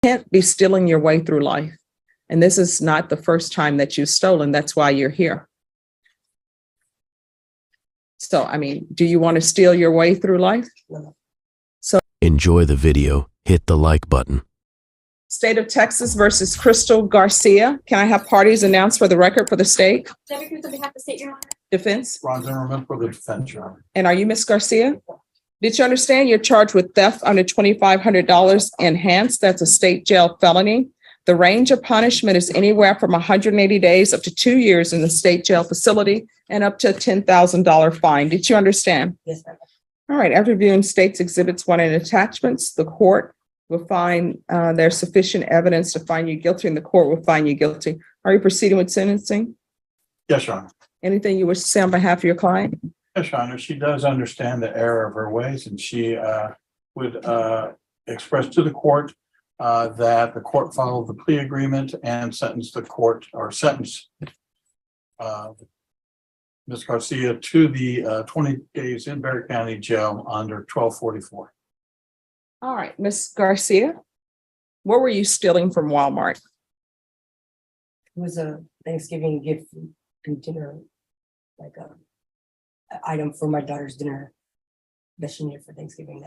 can't be stealing your way through life. And this is not the first time that you've stolen. That's why you're here. So, I mean, do you want to steal your way through life? So, Enjoy the video, hit the like button. State of Texas versus Crystal Garcia. Can I have parties announced for the record for the state? Debbie Cruz on behalf of the state, Your Honor. Defense? Ron Zimmerman for the defense, Your Honor. And are you Miss Garcia? Did you understand you're charged with theft under $2,500 enhanced? That's a state jail felony. The range of punishment is anywhere from 180 days up to 2 years in the state jail facility and up to a $10,000 fine. Did you understand? Yes, ma'am. All right. After reviewing states exhibits 1 and attachments, the court will find there's sufficient evidence to find you guilty, and the court will find you guilty. Are you proceeding with sentencing? Yes, Your Honor. Anything you wish to say on behalf of your client? Yes, Your Honor. She does understand the error of her ways, and she would express to the court that the court followed the plea agreement and sentenced Ms. Garcia to the 20 days in Bexar County Jail under 1244. All right, Miss Garcia, what were you stealing from Walmart? It was a Thanksgiving gift and dinner, like a item for my daughter's dinner that she needed for Thanksgiving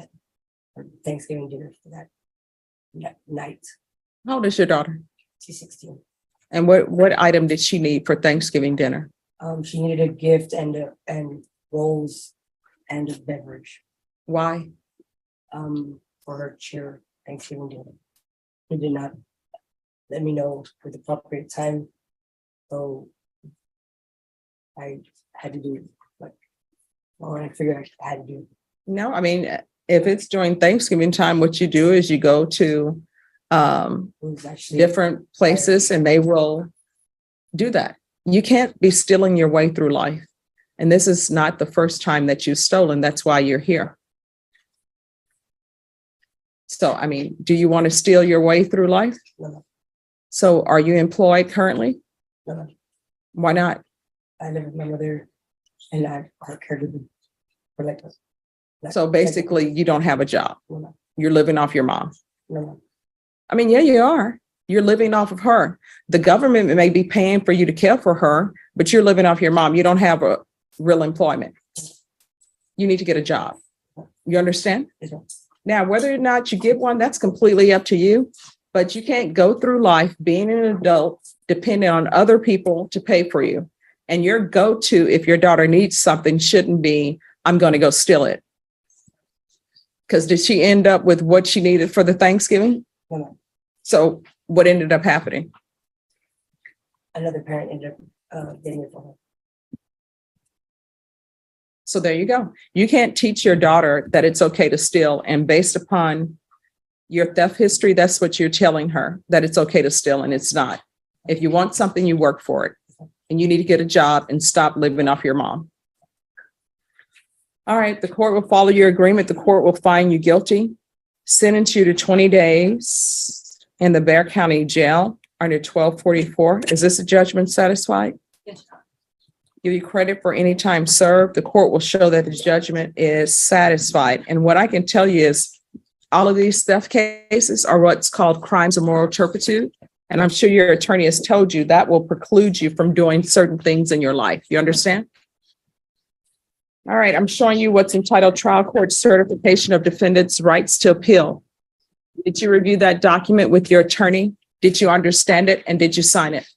or Thanksgiving dinner for that night. How old is your daughter? She's 16. And what item did she need for Thanksgiving dinner? She needed a gift and rolls and a beverage Why? for her cheer Thanksgiving dinner. He did not let me know for the appropriate time, so I had to do it. I figured I had to do it. No, I mean, if it's during Thanksgiving time, what you do is you go to It was actually different places and they will do that. You can't be stealing your way through life. And this is not the first time that you've stolen. That's why you're here. So, I mean, do you want to steal your way through life? No. So are you employed currently? No. Why not? I live with my mother and I are caregiving for like So basically you don't have a job. No. You're living off your mom. No. I mean, yeah, you are. You're living off of her. The government may be paying for you to care for her, but you're living off your mom. You don't have a real employment. You need to get a job. You understand? Yes, ma'am. Now, whether or not you get one, that's completely up to you. But you can't go through life being an adult, depending on other people to pay for you. And your go-to, if your daughter needs something, shouldn't be, I'm going to go steal it. Because did she end up with what she needed for the Thanksgiving? No. So what ended up happening? Another parent ended up getting it for her. So there you go. You can't teach your daughter that it's okay to steal. And based upon your theft history, that's what you're telling her, that it's okay to steal, and it's not. If you want something, you work for it. And you need to get a job and stop living off your mom. All right, the court will follow your agreement. The court will find you guilty, sentence you to 20 days in the Bexar County Jail under 1244. Is this a judgment satisfied? Yes. Give you credit for any time served. The court will show that the judgment is satisfied. And what I can tell you is all of these theft cases are what's called crimes of moral turpitude. And I'm sure your attorney has told you that will preclude you from doing certain things in your life. You understand? All right, I'm showing you what's entitled Trial Court Certification of Defendant's Rights to Appeal. Did you review that document with your attorney? Did you understand it? And did you sign it?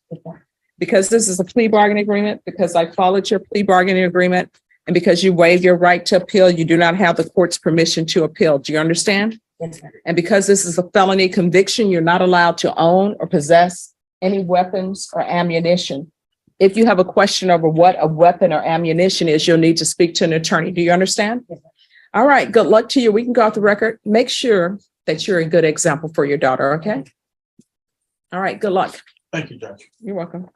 Because this is a plea bargaining agreement, because I followed your plea bargaining agreement, and because you waived your right to appeal, you do not have the court's permission to appeal. Do you understand? Yes, ma'am. And because this is a felony conviction, you're not allowed to own or possess any weapons or ammunition. If you have a question over what a weapon or ammunition is, you'll need to speak to an attorney. Do you understand? Yes, ma'am. All right, good luck to you. We can go off the record. Make sure that you're a good example for your daughter, okay? All right, good luck. Thank you, Judge. You're welcome.